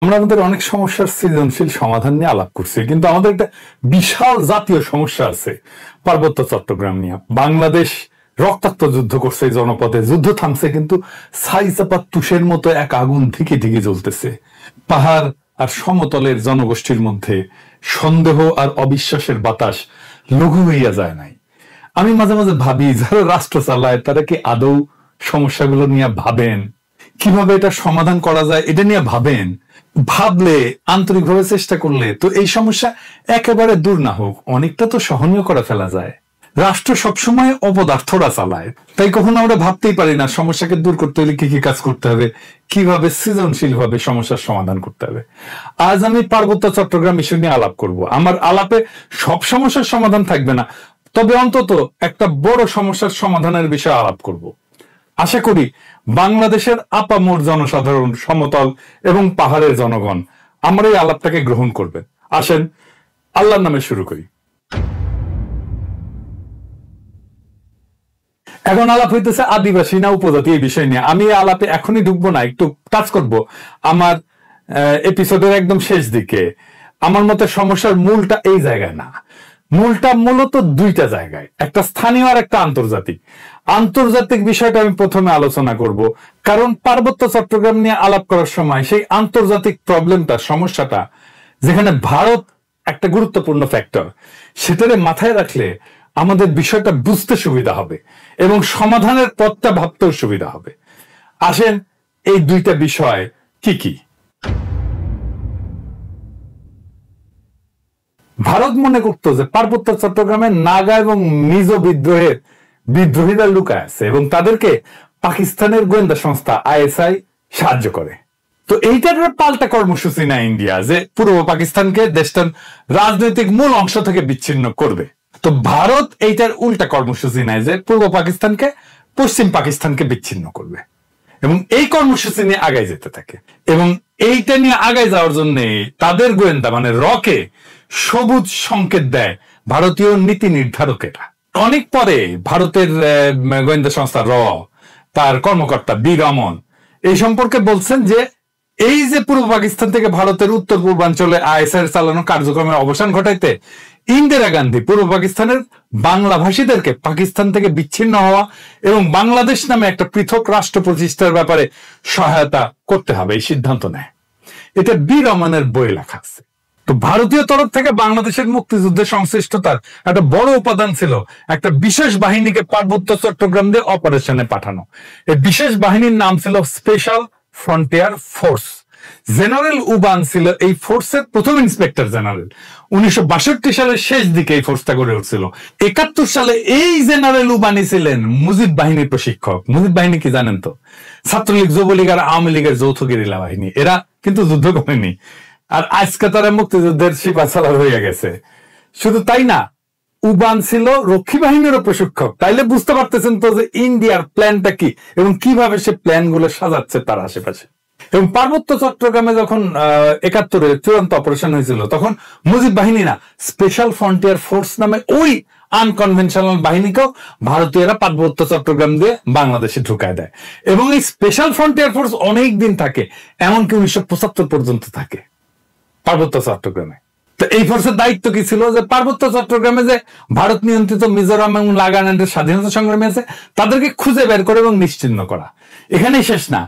আমরা আমাদের অনেক সমস্যার সৃজনশীল সমাধান নিয়ে আলাপ করছি, কিন্তু আমাদের একটা বিশাল জাতীয় সমস্যা আছে পার্বত্য চট্টগ্রাম নিয়ে। বাংলাদেশ রক্তাক্ত যুদ্ধ করছে এই জনপদে, যুদ্ধ থামছে কিন্তু ছাই চাপা তুষের মতো এক আগুন ধিকে ধিকে জ্বলতেছে। পাহাড় আর সমতলের জনগোষ্ঠীর মধ্যে সন্দেহ আর অবিশ্বাসের বাতাস লঘু হইয়া যায় নাই। আমি মাঝে মাঝে ভাবি, যারা রাষ্ট্র চালায় তারা কি আদৌ সমস্যাগুলো নিয়ে ভাবেন? কিভাবে এটা সমাধান করা যায় এটা নিয়ে ভাবেন? ভাবলে, আন্তরিকভাবে চেষ্টা করলে তো এই সমস্যা একেবারে দূর না হোক অনেকটা তো সহনীয় করে ফেলা যায়। রাষ্ট্র সবসময় অপদার্থরা চালায়, তাই কখনো আমরা ভাবতেই পারি না সমস্যাকে দূর করতে হলে কি কি কাজ করতে হবে, কিভাবে সৃজনশীল ভাবে সমস্যার সমাধান করতে হবে। আজ আমি পার্বত্য চট্টগ্রাম ইস্যু নিয়ে আলাপ করব। আমার আলাপে সব সমস্যার সমাধান থাকবে না, তবে অন্তত একটা বড় সমস্যার সমাধানের বিষয়ে আলাপ করব। আশা করি বাংলাদেশের আপামর জনসাধারণ, সমতল এবং পাহাড়ের জনগণ আমার এই আলাপটাকে গ্রহণ করবেন। আসেন আল্লাহর নামে শুরু করি। এখন আলাপ হইতেছে আদিবাসী না উপজাতি এই বিষয় নিয়ে। আমি আলাপে এখনই ঢুকবো না, একটু টাচ করব আমার এপিসোডের একদম শেষ দিকে। আমার মতে সমস্যার মূলটা এই জায়গায় না, মূলটা মূলত দুইটা জায়গায়, একটা স্থানীয় আর একটা আন্তর্জাতিক। আন্তর্জাতিক বিষয়টা আমি প্রথমে আলোচনা করব, কারণ পার্বত্য চট্টগ্রাম নিয়ে আলাপ করার সময় সেই আন্তর্জাতিক প্রবলেমটা, সমস্যাটা, যেখানে ভারত একটা গুরুত্বপূর্ণ ফ্যাক্টর, সেটারে মাথায় রাখলে আমাদের বিষয়টা বুঝতে সুবিধা হবে এবং সমাধানের পথটা ভাবতেও সুবিধা হবে। আসেন এই দুইটা বিষয় কি কি। ভারত মনে করতো যে পার্বত্য চট্টগ্রামে নাগা এবং মিজো বিদ্রোহীরা লুকায় আছে এবং তাদেরকে পাকিস্তানের গোয়েন্দা সংস্থা আইএসআই সাহায্য করে। তো এইটার পাল্টা কর্মসূচি না ইন্ডিয়া, যে পূর্ব পাকিস্তানকে দেশটার রাজনৈতিক মূল অংশ থেকে বিচ্ছিন্ন করবে। তো ভারত এইটার উল্টা কর্মসূচি নেয় যে পূর্ব পাকিস্তানকে পশ্চিম পাকিস্তানকে বিচ্ছিন্ন করবে এবং এই কর্মসূচি নিয়ে আগায় যেতে থাকে। এবং এইটা নিয়ে আগায় যাওয়ার জন্য তাদের গোয়েন্দা মানে রকে সবুজ সংকেত দেয় ভারতীয় নীতি নির্ধারকেরা। অনেক পরে ভারতের গোয়েন্দা সংস্থা র, তার কর্মকর্তা বি রমন এই সম্পর্কে বলছেন যে এই যে পূর্ব পাকিস্তান থেকে ভারতের উত্তর পূর্বাঞ্চলে আইএসআই চালানো কার্যক্রমের অবসান ঘটাইতে ইন্দিরা গান্ধী পূর্ব পাকিস্তানের বাংলা ভাষীদেরকে পাকিস্তান থেকে বিচ্ছিন্ন হওয়া এবং বাংলাদেশ নামে একটা পৃথক রাষ্ট্র প্রতিষ্ঠার ব্যাপারে সহায়তা করতে হবে এই সিদ্ধান্ত নেয়। এটা বি রমনের বই লেখা আছে। তো ভারতীয় তরফ থেকে বাংলাদেশের মুক্তিযুদ্ধের সংশ্লিষ্টতার একটা বড় উপাদান ছিল একটা বিশেষ বাহিনীকে পার্বত্য চট্টগ্রাম দিয়ে অপারেশনে পাঠানো। এই বিশেষ বাহিনীর নাম ছিল special frontier force. General Uban ছিল এই ফোর্সের প্রথম ইন্সপেক্টর জেনারেল। 1962 সালের শেষ দিকে এই ফোর্সটা গড়ে উঠছিল। 71 সালে এই জেনারেল উবানি ছিলেন মুজিব বাহিনীর প্রশিক্ষক। মুজিব বাহিনী কি জানেন তো? ছাত্রলীগ, যুবলীগ আর আওয়ামী লীগের যৌথ গেরিলা বাহিনী। এরা কিন্তু যুদ্ধ করেনি, আর আজকে তারা মুক্তিযুদ্ধের সিপাহসালার হয়ে গেছে। শুধু তাই না, উবান ছিল রক্ষী বাহিনীরও প্রশিক্ষক। তাইলে বুঝতে পারতেছেন তো যে ইন্ডিয়ার প্ল্যানটা কি এবং কিভাবে সে প্ল্যান গুলো সাজাচ্ছে তার আশেপাশে। এবং পার্বত্য চট্টগ্রামে যখন 71-এ চূড়ান্ত অপারেশন হয়েছিল, তখন মুজিব বাহিনী না, স্পেশাল ফ্রন্টিয়ার ফোর্স নামে ওই আনকনভেনশনাল বাহিনীকেও ভারতীয়রা পার্বত্য চট্টগ্রাম দিয়ে বাংলাদেশে ঢুকায় দেয়। এবং এই স্পেশাল ফ্রন্টিয়ার ফোর্স অনেক দিন থাকে, এমনকি 1975 পর্যন্ত থাকে পার্বত্য চট্টগ্রামে। তো এই ফোর্সের দায়িত্ব কি ছিল? যে পার্বত্য চট্টগ্রামে যে ভারত নিয়ন্ত্রিত মিজোরাম এবং নাগাল্যান্ডের স্বাধীনতা সংগ্রামী আছে তাদেরকে খুঁজে বের করে এবং নিশ্চিহ্ন করা। এখানেই শেষ না,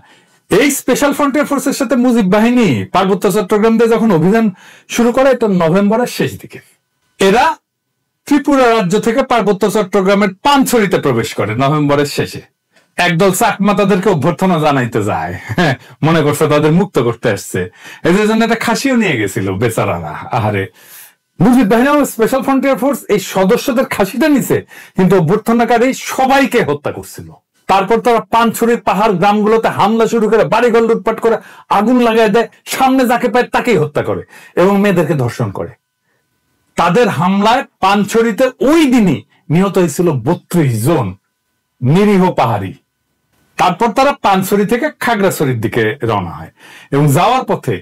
এই স্পেশাল ফ্রন্টিয়ার ফোর্সের সাথে মুজিব বাহিনী পার্বত্য চট্টগ্রাম দিয়ে যখন অভিযান শুরু করে, এটা নভেম্বরের শেষ দিকে। এরা ত্রিপুরা রাজ্য থেকে পার্বত্য চট্টগ্রামের পানছড়িতে প্রবেশ করে নভেম্বরের শেষে। একদল চাকমা তাদেরকে অভ্যর্থনা জানাইতে যায়, মনে করছে তাদের মুক্ত করতে আসছে। এদের জন্য একটা খাসিও নিয়ে গেছিল বেচারারা। আহারে, মুজিব বাহিনী এবং স্পেশাল ফ্রন্টিয়ার ফোর্স এই সদস্যদের খাসিটা নিছে, কিন্তু অভ্যর্থনাকারী সবাইকে হত্যা করছিল। তারপর তারা পানছড়ির পাহাড় গ্রামগুলোতে হামলা শুরু করে, বাড়িঘর লুটপাট করে, আগুন লাগাই দেয়, সামনে যাকে পায় তাকেই হত্যা করে এবং মেয়েদেরকে ধর্ষণ করে। তাদের হামলায় পানছড়িতে ওই দিনই নিহত হয়েছিল 32 জন নিরীহ পাহাড়ি। তারপর তারা পানছড়ি থেকে খাগড়াছড়ির দিকে রওনা হয় এবং যাওয়ার পথে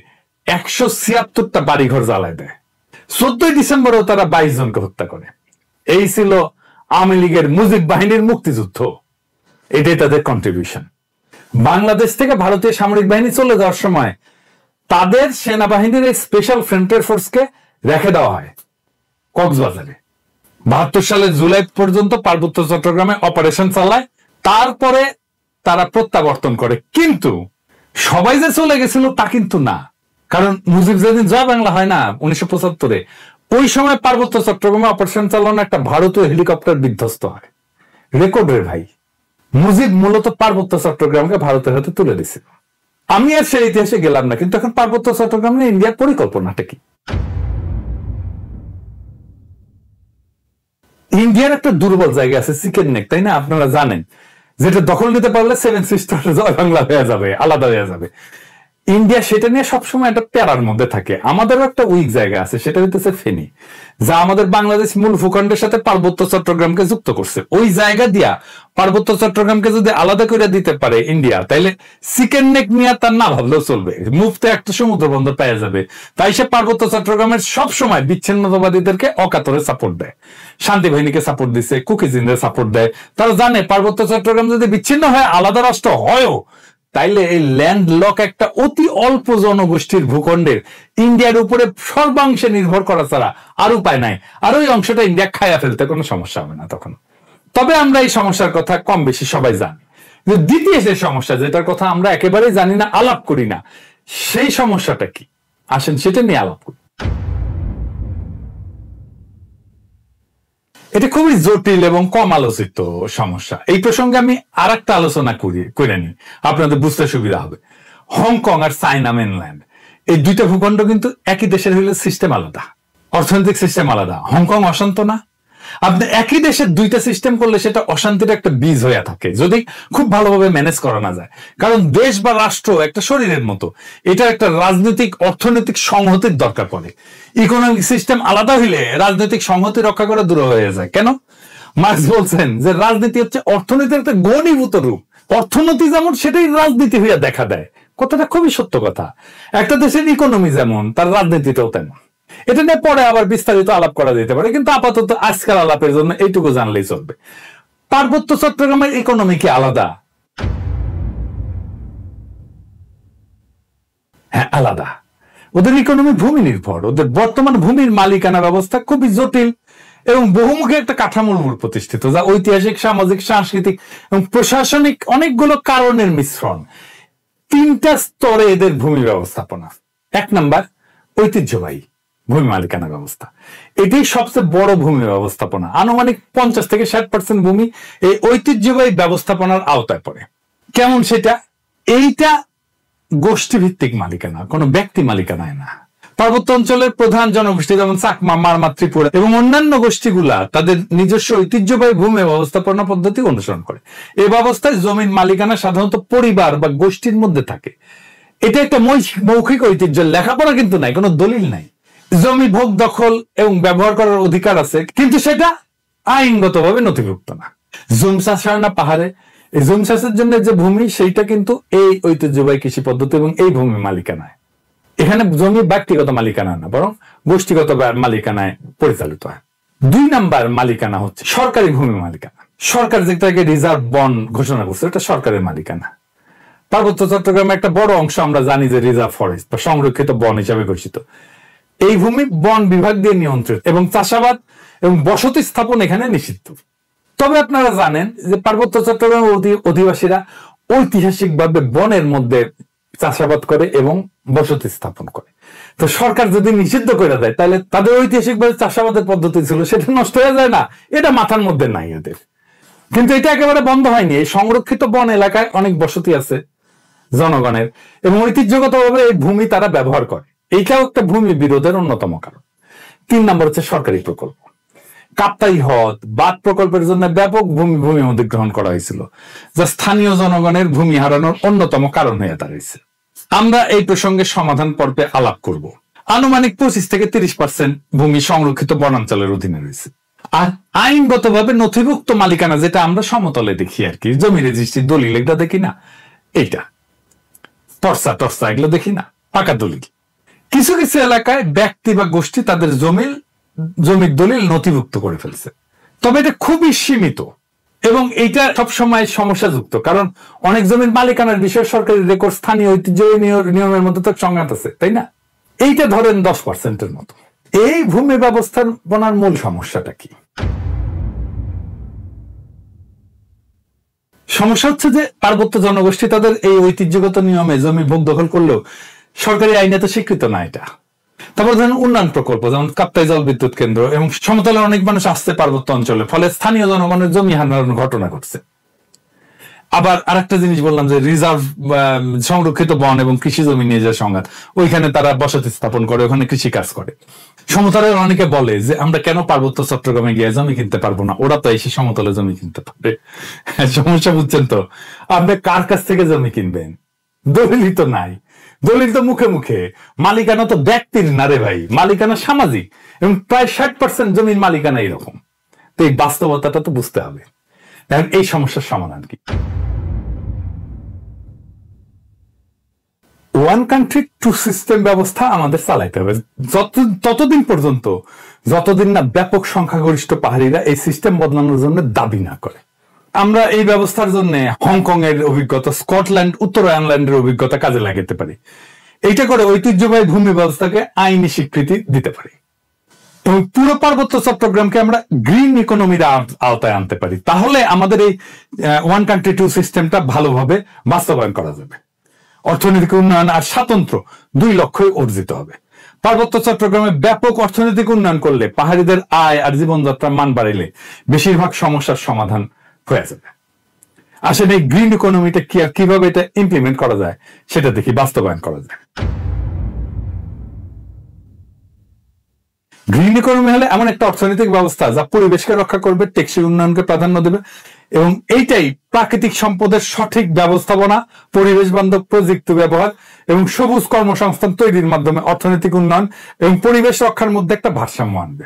176টা বাড়িঘর জ্বালায় দেয়। 14 ডিসেম্বরেও তারা 22 জনকে হত্যা করে। এই ছিল আওয়ামী লীগের মুজিব বাহিনীর মুক্তিযুদ্ধ। এটাই তাদের কন্ট্রিবিউশন। বাংলাদেশ থেকে ভারতীয় সামরিক বাহিনী চলে যাওয়ার সময় তাদের সেনাবাহিনীর এই স্পেশাল ফ্রন্টিয়ার ফোর্সকে রেখে দেওয়া হয় কক্সবাজারে। 72 সালের জুলাই পর্যন্ত পার্বত্য চট্টগ্রামে অপারেশন চালায়, তারপরে তারা প্রত্যাবর্তন করে। কিন্তু সবাই যে চলে গেছিল তা কিন্তু না, কারণ মুজিব যেদিন জয় বাংলা হয় না 1975-এ, ওই সময় পার্বত্য চট্টগ্রামে অপারেশন চালানো একটা ভারতীয় হেলিকপ্টার বিধ্বস্ত হয়। রেকর্ডের ভাই, মুজিব মূলত পার্বত্য চট্টগ্রামকে ভারতের হাতে তুলে দিছিল। আমি আর সেই ইতিহাসে গেলাম না, কিন্তু এখন পার্বত্য চট্টগ্রাম নিয়ে ইন্ডিয়ার পরিকল্পনাটা কি? ইন্ডিয়ার একটা দুর্বল জায়গা আছে, চিকেন নেক, তাই না? আপনারা জানেন, যেটা দখল নিতে পারলে সেভেন সিস্টার জয় বাংলা হয়ে যাবে, আলাদা হয়ে যাবে। ইন্ডিয়া সেটা নিয়ে সবসময় একটা প্যারার মধ্যে থাকে। আমাদেরও একটা উইক জায়গা আছে, সেটা হইতেছে ফেনী, যা আমাদের বাংলাদেশ মূল ভূখণ্ডের সাথে পার্বত্য চট্টগ্রামকে যুক্ত করছে। ওই জায়গা দিয়া পার্বত্য চট্টগ্রামকে যদি আলাদা করে দিতে পারে ইন্ডিয়া, তাইলে চিকেন নেক নিয়ে তার না ভাবলেও চলবে, মুফতে একটা সমুদ্র বন্দর পাওয়া যাবে। তাই সে পার্বত্য চট্টগ্রামের সবসময় বিচ্ছিন্নতাবাদীদেরকে অকাতরে সাপোর্ট দেয়। শান্তি বাহিনীকে সাপোর্ট দিচ্ছে, কুকিজিনদের সাপোর্ট দেয়। তারা জানে পার্বত্য চট্টগ্রাম যদি বিচ্ছিন্ন হয়, আলাদা রাষ্ট্র হয়ও, তাইলে এই ল্যান্ড লক একটা অতি অল্প জনগোষ্ঠীর ভূখণ্ডের ইন্ডিয়ার উপরে সর্বাংশে নির্ভর করা ছাড়া আর উপায় নাই। আর ওই অংশটা ইন্ডিয়া খায়া ফেলতে কোনো সমস্যা হবে না তখন। তবে আমরা এই সমস্যার কথা কম বেশি সবাই জানি। দ্বিতীয় যে সমস্যা, যেটার কথা আমরা একেবারেই জানি না, আলাপ করি না, সেই সমস্যাটা কি? আসেন সেটা নিয়ে আলাপ করি। এটা খুবই জটিল এবং কম আলোচিত সমস্যা। এই প্রসঙ্গে আমি আর একটা আলোচনা করে নিই, আপনাদের বুঝতে সুবিধা হবে। হংকং আর চায়না মেনল্যান্ড, এই দুইটা ভূখণ্ড কিন্তু একই দেশের হইলে সিস্টেম আলাদা, অর্থনৈতিক সিস্টেম আলাদা। হংকং অশান্ত না? আপনি একই দেশের দুইটা সিস্টেম করলে সেটা অশান্তির একটা বীজ হয়ে থাকে, যদি খুব ভালোভাবে ম্যানেজ করা না যায়। কারণ দেশ বা রাষ্ট্র একটা শরীরের মতো, এটা একটা রাজনৈতিক অর্থনৈতিক সংহতির দরকার পড়ে। ইকোনমিক সিস্টেম আলাদা হইলে রাজনৈতিক সংহতি রক্ষা করা দূর হয়ে যায়। কেন? মার্কস বলছেন যে রাজনীতি হচ্ছে অর্থনীতির একটা ঘনীভূত রূপ। অর্থনীতি যেমন, সেটাই রাজনীতি হইয়া দেখা দেয়। কথাটা খুবই সত্য কথা। একটা দেশের ইকোনমি যেমন, তার রাজনীতিটাও তেমন। এটা নিয়ে পরে আবার বিস্তারিত আলাপ করা যেতে পারে, কিন্তু আপাতত আজকাল আলাপের জন্য এইটুকু জানলেই চলবে। পার্বত্য চট্টগ্রামের ইকোনমি কি আলাদা? হ্যাঁ, আলাদা। ওদের ইকোনমি ভূমি নির্ভর। ওদের বর্তমান ভূমির মালিকানা ব্যবস্থা খুবই জটিল এবং বহুমুখী একটা কাঠামোর উপর প্রতিষ্ঠিত, যা ঐতিহাসিক, সামাজিক, সাংস্কৃতিক এবং প্রশাসনিক অনেকগুলো কারণের মিশ্রণ। 3টা স্তরে এদের ভূমি ব্যবস্থাপনা। 1 নাম্বার, ঐতিহ্যবাহী ভূমি মালিকানা ব্যবস্থা। এটাই সবচেয়ে বড় ভূমি ব্যবস্থাপনা। আনুমানিক 50 থেকে 60% ভূমি এই ঐতিহ্যবাহী ব্যবস্থাপনার আওতায় পড়ে। কেমন সেটা? এইটা গোষ্ঠীভিত্তিক মালিকানা, কোনো ব্যক্তি মালিকানায় না। পার্বত্য অঞ্চলের প্রধান জনগোষ্ঠী যেমন চাকমা, মারমা, ত্রিপুরা এবং অন্যান্য গোষ্ঠীগুলা তাদের নিজস্ব ঐতিহ্যবাহী ভূমি ব্যবস্থাপনা পদ্ধতি অনুসরণ করে। এই ব্যবস্থায় জমির মালিকানা সাধারণত পরিবার বা গোষ্ঠীর মধ্যে থাকে। এটা একটা মৌখিক ঐতিহ্য, লেখাপড়া কিন্তু নাই, কোনো দলিল নাই। জমি ভোগ, দখল এবং ব্যবহার করার অধিকার আছে, কিন্তু সেটা আইনগতভাবে নথিভুক্ত না। জুম চাষ হয় না পাহাড়ে, এই জুম চাষের জন্য যে ভূমি, সেইটা কিন্তু এই ঐতিহ্যবাহী কৃষি পদ্ধতি এবং এই ভূমি মালিকানায়। এখানে জমি ব্যক্তিগত মালিকানা না, বরং গোষ্ঠীগত মালিকানায় পরিচালিত হয়। 2 নাম্বার মালিকানা হচ্ছে সরকারি ভূমি মালিকানা। সরকার যেটাকে রিজার্ভ বন ঘোষণা করছে, এটা সরকারের মালিকানা। পার্বত্য চট্টগ্রামে একটা বড় অংশ আমরা জানি যে রিজার্ভ ফরেস্ট বা সংরক্ষিত বন হিসাবে ঘোষিত। এই ভূমি বন বিভাগ দিয়ে নিয়ন্ত্রিত এবং চাষাবাদ এবং বসতি স্থাপন এখানে নিষিদ্ধ। তবে আপনারা জানেন যে পার্বত্য চট্টগ্রামের অধিবাসীরা ঐতিহাসিকভাবে বনের মধ্যে চাষাবাদ করে এবং বসতি স্থাপন করে। তো সরকার যদি নিষিদ্ধ করে দেয়, তাহলে তাদের ঐতিহাসিকভাবে চাষাবাদের পদ্ধতি ছিল, সেটা নষ্ট হয়ে যায় না? এটা মাথার মধ্যে নাই এদের। কিন্তু এটা একেবারে বন্ধ হয়নি। এই সংরক্ষিত বন এলাকায় অনেক বসতি আছে জনগণের এবং ঐতিহ্যগতভাবে এই ভূমি তারা ব্যবহার করে। এইটাও একটা ভূমি বিরোধের অন্যতম কারণ। 3 নম্বর হচ্ছে সরকারি প্রকল্প। কাপ্তাই হ্রদ, বাঁধ প্রকল্পের জন্য ব্যাপক ভূমি অধিগ্রহণ করা হয়েছিল, যা স্থানীয় জনগণের ভূমি হারানোর অন্যতম কারণ হয়ে দাঁড়িয়েছে। আমরা এই প্রসঙ্গে সমাধান পর্বে আলাপ করব। আনুমানিক 25 থেকে 30% ভূমি সংরক্ষিত বনাঞ্চলের অধীনে রয়েছে। আর আইনগতভাবে নথিভুক্ত মালিকানা, যেটা আমরা সমতলে দেখি আর কি, জমি রেজিস্ট্রি, দলিল, এটা দেখি না, এইটা পর্সা টর্সা এগুলো দেখি না, পাকা দলিল। কিছু কিছু এলাকায় ব্যক্তি বা গোষ্ঠী তাদের জমির দলিল নথিভুক্ত করে ফেলছে, তবে এটা খুবই সীমিত এবং এইটা সবসময় সমস্যাযুক্ত, কারণ অনেক জমির মালিকানার বিষয়ে সরকারি রেকর্ড স্থানীয় ঐতিহ্য নিয়মের মধ্যে তো সংঘাত আছে, তাই না? এইটা ধরেন 10%-এর মতো। এই ভূমি ব্যবস্থাপনার মূল সমস্যাটা কি? সমস্যা হচ্ছে যে পার্বত্য জনগোষ্ঠী তাদের এই ঐতিহ্যগত নিয়মে জমি ভোগ দখল করলেও সরকারি আইনে তো স্বীকৃত না এটা। তারপর ধরেন উন্নয়ন প্রকল্প, যেমন কাপ্তাই জল বিদ্যুৎ কেন্দ্র, এবং সমতলে অনেক মানুষ আসছে পার্বত্য অঞ্চলে, ফলে স্থানীয় জনগণের জমি হারানোর ঘটনা ঘটছে। আবার আরেকটা জিনিস বললাম যে রিজার্ভ সংরক্ষিত বন এবং কৃষি জমি নিয়ে যে সংঘাত, ওইখানে তারা বসতি স্থাপন করে, ওখানে কৃষি কাজ করে। সমতলের অনেকে বলে যে আমরা কেন পার্বত্য চট্টগ্রামে গিয়ে জমি কিনতে পারবো না, ওরা তো এসে সমতলে জমি কিনতে পারবে। সমস্যা বুঝছেন তো? আপনি কার কাছ থেকে জমি কিনবেন? দলিলই তো নাই। দলিল তো মুখে মুখে। মালিকানা তো ব্যক্তির না রে ভাই, মালিকানা সামাজিক, এবং প্রায় 60% জমির মালিকানা এরকম। তো এই বাস্তবতাটা তো বুঝতে হবে। এখন এই সমস্যার সমাধান কি? ওয়ান কান্ট্রি টু সিস্টেম ব্যবস্থা আমাদের চালাইতে হবে ততদিন পর্যন্ত যতদিন না ব্যাপক সংখ্যাগরিষ্ঠ পাহাড়িরা এই সিস্টেম বদলানোর জন্য দাবি না করে। আমরা এই ব্যবস্থার জন্য হংকং এর অভিজ্ঞতা, স্কটল্যান্ড, উত্তর আয়ারল্যান্ডের অভিজ্ঞতা কাজে লাগাতে পারি। এইটা করে ঐতিহ্যবাহী ভূমি ব্যবস্থাকে আইনি স্বীকৃতি দিতে পারি এবং পুরো পার্বত্য চট্টগ্রামকে আমরা গ্রিন ইকোনমির আওতায় আনতে পারি। তাহলে আমাদের এই ওয়ান কান্ট্রি টু সিস্টেমটা ভালোভাবে বাস্তবায়ন করা যাবে। অর্থনৈতিক উন্নয়ন আর স্বাতন্ত্র্য 2 লক্ষ্যই অর্জিত হবে। পার্বত্য চট্টগ্রামে ব্যাপক অর্থনৈতিক উন্নয়ন করলে, পাহাড়িদের আয় আর জীবনযাত্রার মান বাড়িলে বেশিরভাগ সমস্যার সমাধান হয়ে যাবে। আসলে এই গ্রিন ইকোনমিটা কিভাবে এটা ইমপ্লিমেন্ট করা যায় সেটা দেখি, বাস্তবায়ন করা যায়। গ্রিন ইকোনমি হলে এমন একটা অর্থনৈতিক ব্যবস্থা যা পরিবেশকে রক্ষা করবে, টেকসই উন্নয়নকে প্রাধান্য দেবে, এবং এইটাই প্রাকৃতিক সম্পদের সঠিক ব্যবস্থাপনা, পরিবেশ বান্ধব প্রযুক্তি ব্যবহার এবং সবুজ কর্মসংস্থান তৈরির মাধ্যমে অর্থনৈতিক উন্নয়ন এবং পরিবেশ রক্ষার মধ্যে একটা ভারসাম্য আনবে।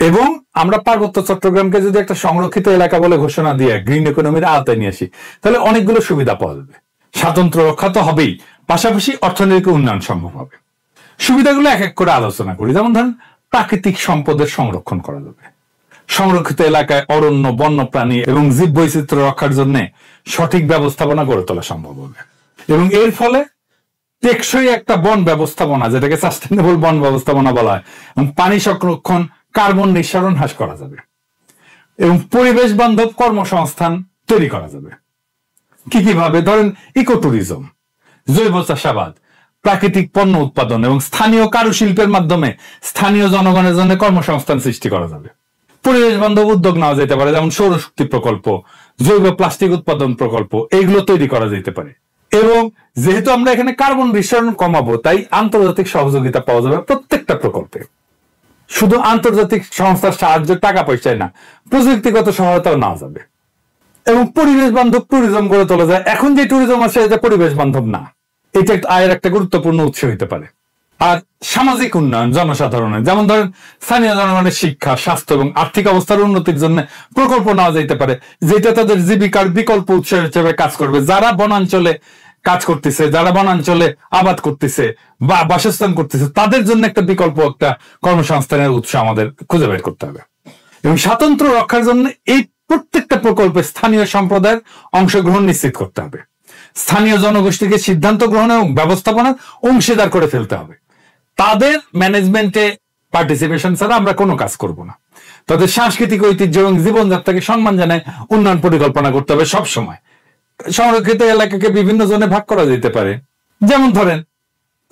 এবং আমরা পার্বত্য চট্টগ্রামকে যদি একটা সংরক্ষিত এলাকা বলে ঘোষণা দিয়ে গ্রিন ইকোনমির আওতায় নিয়ে আসি, তাহলে অনেকগুলো সুবিধা পাওয়া যাবে। স্বাতন্ত্র্য রক্ষা তো হবেই, পাশাপাশি অর্থনৈতিক উন্নয়ন সম্ভব হবে। সুবিধাগুলো এক এক করে আলোচনা করি। যেমন ধরেন, প্রাকৃতিক সম্পদের সংরক্ষণ করা যাবে। সংরক্ষিত এলাকায় অরণ্য, বন্যপ্রাণী এবং জীব বৈচিত্র্য রক্ষার জন্য সঠিক ব্যবস্থাপনা গড়ে তোলা সম্ভব হবে, এবং এর ফলে টেকসই একটা বন ব্যবস্থাপনা, যেটাকে সাস্টেনেবল বন ব্যবস্থাপনা বলা হয়, এবং পানি সংরক্ষণ, কার্বন নিঃসরণ হ্রাস করা যাবে, এবং পরিবেশ বান্ধব কর্মসংস্থান তৈরি করা যাবে। কিভাবে? ধরেন, ইকো ট্যুরিজম, জৈব চাষাবাদ, প্রাকৃতিক পণ্য উৎপাদন এবং স্থানীয় কারুশিল্পের মাধ্যমে স্থানীয় জনগণের জন্য কর্মসংস্থান সৃষ্টি করা যাবে। পরিবেশ বান্ধব উদ্যোগ নেওয়া যেতে পারে, যেমন সৌরশক্তি প্রকল্প, জৈব প্লাস্টিক উৎপাদন প্রকল্প, এইগুলো তৈরি করা যেতে পারে। এবং যেহেতু আমরা এখানে কার্বন নিঃসরণ কমাবো, তাই আন্তর্জাতিক সহযোগিতা পাওয়া যাবে প্রত্যেকটা প্রকল্পে। শুধু আন্তর্জাতিক সংস্থার সাহায্য, টাকা পয়সায় না, প্রযুক্তিগত সহায়তাও নেওয়া যাবে। এবং পরিবেশ বান্ধব ট্যুরিজম গড়ে তোলা যায়। এখন যে ট্যুরিজম আছে এটা পরিবেশ বান্ধব না, এটা আয়ের একটা গুরুত্বপূর্ণ উৎস হতে পারে। আর সামাজিক উন্নয়ন জনসাধারণের, যেমন ধরেন স্থানীয় জনগণের শিক্ষা, স্বাস্থ্য এবং আর্থিক অবস্থার উন্নতির জন্য প্রকল্প নেওয়া যেতে পারে, যেটা তাদের জীবিকার বিকল্প উৎস হিসেবে কাজ করবে। যারা বনাঞ্চলে কাজ করতেছে, যারা বনাঞ্চলে আবাদ করতেছে বা বাসস্থান করতেছে, তাদের জন্য একটা বিকল্প, একটা কর্মসংস্থানের উৎস আমাদের খুঁজে বের করতে হবে। এবং স্বাতন্ত্র্য রক্ষার জন্য এই প্রত্যেকটা প্রকল্পে স্থানীয় সম্প্রদায়ের অংশগ্রহণ নিশ্চিত করতে হবে। স্থানীয় জনগোষ্ঠীকে সিদ্ধান্ত গ্রহণ এবং ব্যবস্থাপনার অংশীদার করে ফেলতে হবে। তাদের ম্যানেজমেন্টে পার্টিসিপেশন ছাড়া আমরা কোনো কাজ করব না। তাদের সাংস্কৃতিক ঐতিহ্য এবং জীবনযাত্রাকে সম্মান জানায় উন্নয়ন পরিকল্পনা করতে হবে সব সময়। সংরক্ষিত এলাকাকে বিভিন্ন জোনে ভাগ করা যেতে পারে। যেমন ধরেন,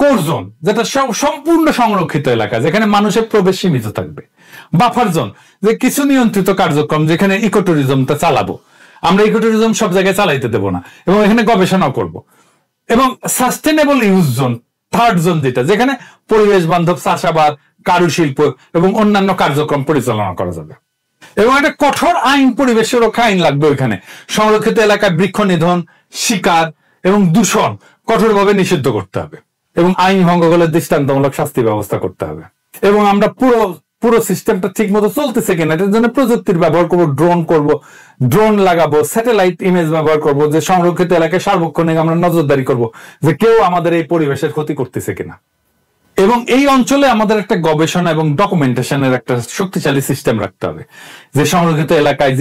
কোর জোন, যেটা সম্পূর্ণ সংরক্ষিত এলাকা, যেখানে মানুষের প্রবেশ সীমিত থাকবে। বাফার জোন, যে কিছু নিয়ন্ত্রিত কার্যক্রম, যেখানে ইকো ট্যুরিজমটা চালাবো। আমরা ইকো ট্যুরিজম সব জায়গায় চালাইতে দেবো না, এবং এখানে গবেষণাও করব। এবং sustainable use zone, third zone, যেটা যেখানে পরিবেশ বান্ধব চাষাবাদ, কারুশিল্প এবং অন্যান্য কার্যক্রম পরিচালনা করা যাবে। এবং একটা কঠোর আইন, পরিবেশ সুরক্ষা আইন লাগবে ওইখানে। সংরক্ষিত এলাকায় বৃক্ষ নিধন, শিকার এবং দূষণ কঠোরভাবে নিষিদ্ধ করতে হবে, এবং আইন ভঙ্গ করলে দৃষ্টান্তমূলক শাস্তি ব্যবস্থা করতে হবে। এবং আমরা পুরো সিস্টেমটা ঠিক মতো চলতেছে কিনা এটার জন্য প্রযুক্তির ব্যবহার করবো, ড্রোন লাগাবো, স্যাটেলাইট ইমেজ ব্যবহার করবো, যে সংরক্ষিত এলাকায় সার্বক্ষণিক আমরা নজরদারি করব যে কেউ আমাদের এই পরিবেশের ক্ষতি করতেছে কিনা। এবং এই অঞ্চলে আমাদের একটা গবেষণা এবং ডকুমেন্টেশনের একটা শক্তিশালী সিস্টেম রাখতে হবে, যে সংরক্ষিত এলাকায়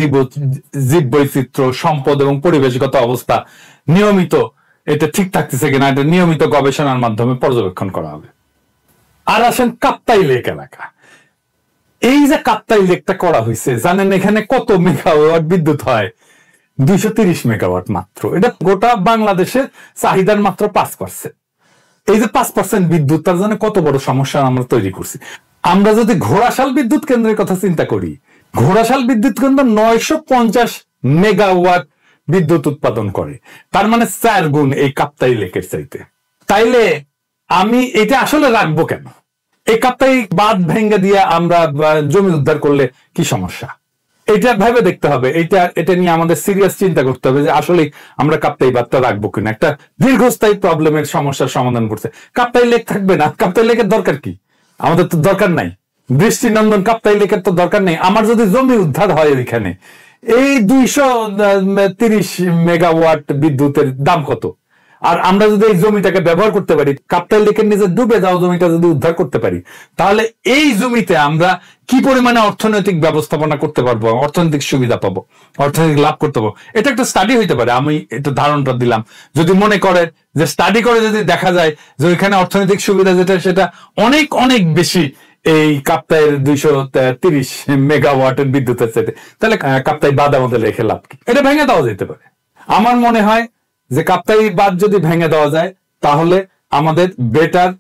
জীব বৈচিত্র্য, সম্পদ এবং পরিবেশগত অবস্থা নিয়মিত এটা ঠিক থাকতেছে কিনা এটা নিয়মিত গবেষণার মাধ্যমে পর্যবেক্ষণ করা হবে। আর আসেন কাপ্তাই লেক এলাকা। এই যে কাপ্তাই লেকটা করা হয়েছে, জানেন এখানে কত মেগাওয়াট বিদ্যুৎ হয়? 230 মেগাওয়াট মাত্র। এটা গোটা বাংলাদেশের চাহিদার মাত্র 5%। এই যে 5% বিদ্যুৎ, তার জন্য কত বড় সমস্যা আমরা তৈরি করছি। আমরা যদি ঘোড়াশাল বিদ্যুৎ কেন্দ্রের কথা চিন্তা করি, ঘোড়াশাল বিদ্যুৎ কেন্দ্র 950 মেগাওয়াট বিদ্যুৎ উৎপাদন করে, তার মানে 4 গুণ এই কাপ্তাই লেকের চাইতে। তাইলে আমি এটা আসলে রাখবো কেন? এই কাপ্তাই বাঁধ ভেঙে দিয়ে আমরা জমি উদ্ধার করলে কি সমস্যা? এটা ভেবে দেখতে হবে। এটা নিয়ে আমাদের সিরিয়াস চিন্তা করতে হবে যে আসলে আমরা কাপ্তাই বাঁধটা রাখবো কিনা। একটা দীর্ঘস্থায়ী প্রবলেমের সমস্যার সমাধান করছে। কাপ্তাই লেক থাকবে না, কাপ্তাই লেকের দরকার কি? আমাদের তো দরকার নাই। দৃষ্টিনন্দন কাপ্তাই লেকের তো দরকার নেই। আমার যদি জমি উদ্ধার হয় এখানে, এই 230 মেগাওয়াট বিদ্যুতের দাম কত? আর আমরা যদি এই জমিটাকে ব্যবহার করতে পারি, কাপ্তাই লেকের নিচে ডুবে যাওয়া জমিটা যদি উদ্ধার করতে পারি, তাহলে এই জমিতে আমরা কি পরিমাণে অর্থনৈতিক ব্যবস্থাপনা করতে পারবো, অর্থনৈতিক সুবিধা পাবো, অর্থনৈতিক লাভ করতে পারবো। এটা একটা স্টাডি হইতে পারে। আমি এটা ধারণাটা দিলাম। যদি মনে করে যে স্টাডি করে যদি দেখা যায় যে ওইখানে অর্থনৈতিক সুবিধা যেটা সেটা অনেক অনেক বেশি এই কাপ্তাইয়ের 230 মেগাওয়াটের বিদ্যুতের চাইতে, তাহলে কাপ্তাই বাঁধ আমাদের রেখে লাভ কি? এটা ভেঙে দেওয়া যেতে পারে। আমার মনে হয় যে কাপ্তাই বাঁধ যদি ভেঙে দেওয়া যায় তাহলে আমাদের বেটার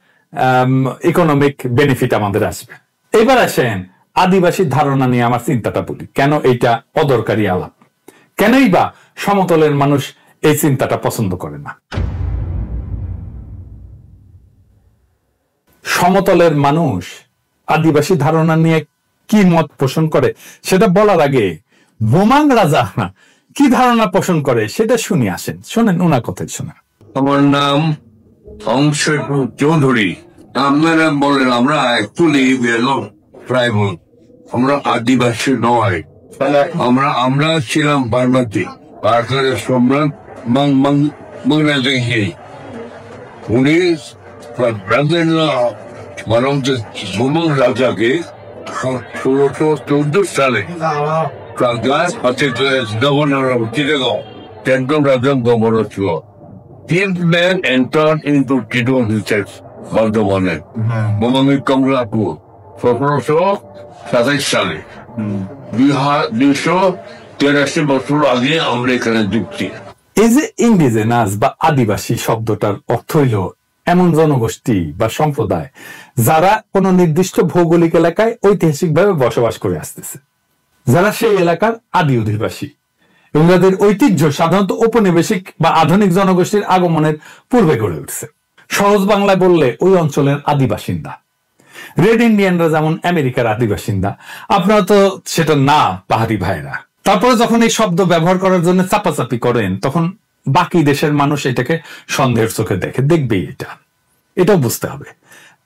ইকোনমিক বেনিফিট আমাদের আসবে। এবার আসেন আদিবাসী ধারণা নিয়ে আমার চিন্তাটা বলি। কেন এইটা অদরকারি আলাপ? কেনই বা সমতলের মানুষ এই চিন্তাটা পছন্দ করে না? সমতলের মানুষ আদিবাসী ধারণা নিয়ে কি মত পোষণ করে সেটা বলার আগে বোমাং রাজা কি ধারণা পোষণ করে সেটা শুনি। আসেন শোনেন ওনার কথাই শোনেন। আমার নাম অংশের চৌধুরী। আপনারা বলেন আমরা অ্যাকচুয়ালি ট্রাইবাল, আমরা আদিবাসী নয়। আমরা ছিলাম বার্মাতি, ভারতের সম্রাট বাংলাদেশি। উনি বোমাং রাজাকে 1614 সালে governor of Chittagong, Tendon Rajan governor ছিল। This man entered into Chittagong himself, বর্ধমানে বোমাঙ্গের কমলাপুর 1727 সালে। 283 বছর আগে আমরা এখানে যুক্তি। এই যে ইন্ডিজেনাস বা আদিবাসী শব্দটার অর্থ হইল এমন জনগোষ্ঠী বা সম্প্রদায় যারা কোন নির্দিষ্ট ভৌগোলিক এলাকায় ঐতিহাসিকভাবে বসবাস করে আসতেছে, যারা সেই এলাকার আদি অধিবাসী এবং যাদের ঐতিহ্য সাধারণত ঔপনিবেশিক বা আধুনিক জনগোষ্ঠীর আগমনের পূর্বে গড়ে উঠছে। সহজ বাংলায় বললে ওই অঞ্চলের আদিবাসিন্দা। রেড ইন্ডিয়ানরা যেমন আমেরিকার আদিবাসিন্দা, আপনারা তো সেটা না পাহাড়ি ভাইরা। তারপরে যখন এই শব্দ ব্যবহার করার জন্য চাপাচাপি করেন তখন বাকি দেশের মানুষ এটাকে সন্দেহের চোখে দেখবেই। এটাও বুঝতে হবে।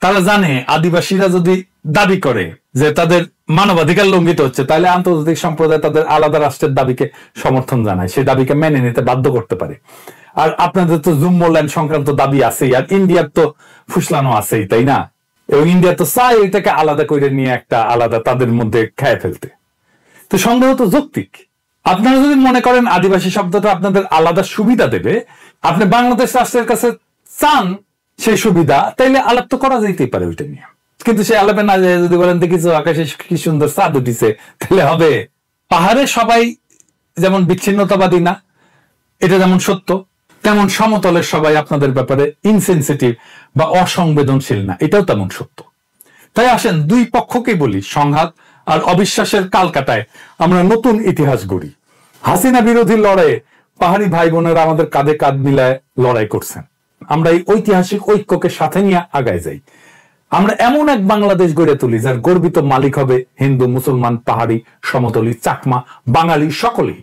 তারা জানে আদিবাসীরা যদি দাবি করে যে তাদের মানবাধিকার লঙ্ঘিত হচ্ছে, তাহলে আন্তর্জাতিক সম্প্রদায় তাদের আলাদা রাষ্ট্রের দাবিকে সমর্থন জানায়, সেই দাবিকে মেনে নিতে বাধ্য করতে পারে। আর আপনাদের তো জুম্মোল্যান্ড সংক্রান্ত দাবি আছেই, আর ইন্ডিয়ার তো ফুসলানো আছেই, তাই না? এবং ইন্ডিয়া তো চায় এটাকে আলাদা করে নিয়ে একটা আলাদা তাদের মধ্যে খেয়ে ফেলতে। তো সন্দেহ তো যৌক্তিক। আপনারা যদি মনে করেন আদিবাসী শব্দটা আপনাদের আলাদা সুবিধা দেবে, আপনি বাংলাদেশ রাষ্ট্রের কাছে চান সেই সুবিধা, তাইলে আলাপ তো করা যেতেই পারে ওইটা নিয়ে। কিন্তু সে আলাপে না যায় যদি বলেন দেখিস আকাশে কি সুন্দর চাঁদ উঠিছে, তাহলে হবে? পাহাড়ে সবাই যেমন বিচ্ছিন্নতাবাদী না, এটা যেমন সত্য, তেমন সমতলের সবাই আপনাদের ব্যাপারে ইনসেনসিটিভ বা অসংবেদনশীল না, এটাও তেমন সত্য। তাই আসেন দুই পক্ষকেই বলি, সংঘাত আর অবিশ্বাসের কালকাটায় আমরা নতুন ইতিহাস গড়ি। হাসিনা বিরোধী লড়াইয়ে পাহাড়ি ভাই বোনেরা আমাদের কাঁধে কাঁধ মিলায় লড়াই করছেন। আমরা এই ঐতিহাসিক ঐক্যকে সাথে নিয়ে আগায় যাই। আমরা এমন এক বাংলাদেশ গড়ে তুলি যার গর্বিত মালিক হবে হিন্দু, মুসলমান, পাহাড়ি, সমতলী, চাকমা, বাঙালি সকলেই।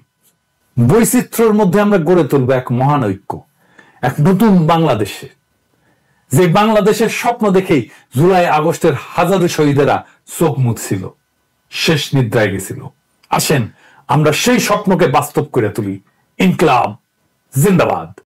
বৈচিত্র্যের মধ্যে আমরা গড়ে তুলবো এক মহান ঐক্য, এক নতুন বাংলাদেশে, যে বাংলাদেশের স্বপ্ন দেখেই জুলাই আগস্টের হাজারো শহীদেরা চোখ মুছছিল, শেষ নিদ্রায় গেছিল। আসেন আমরা সেই স্বপ্নকে বাস্তব করে তুলি। ইনকলাব জিন্দাবাদ।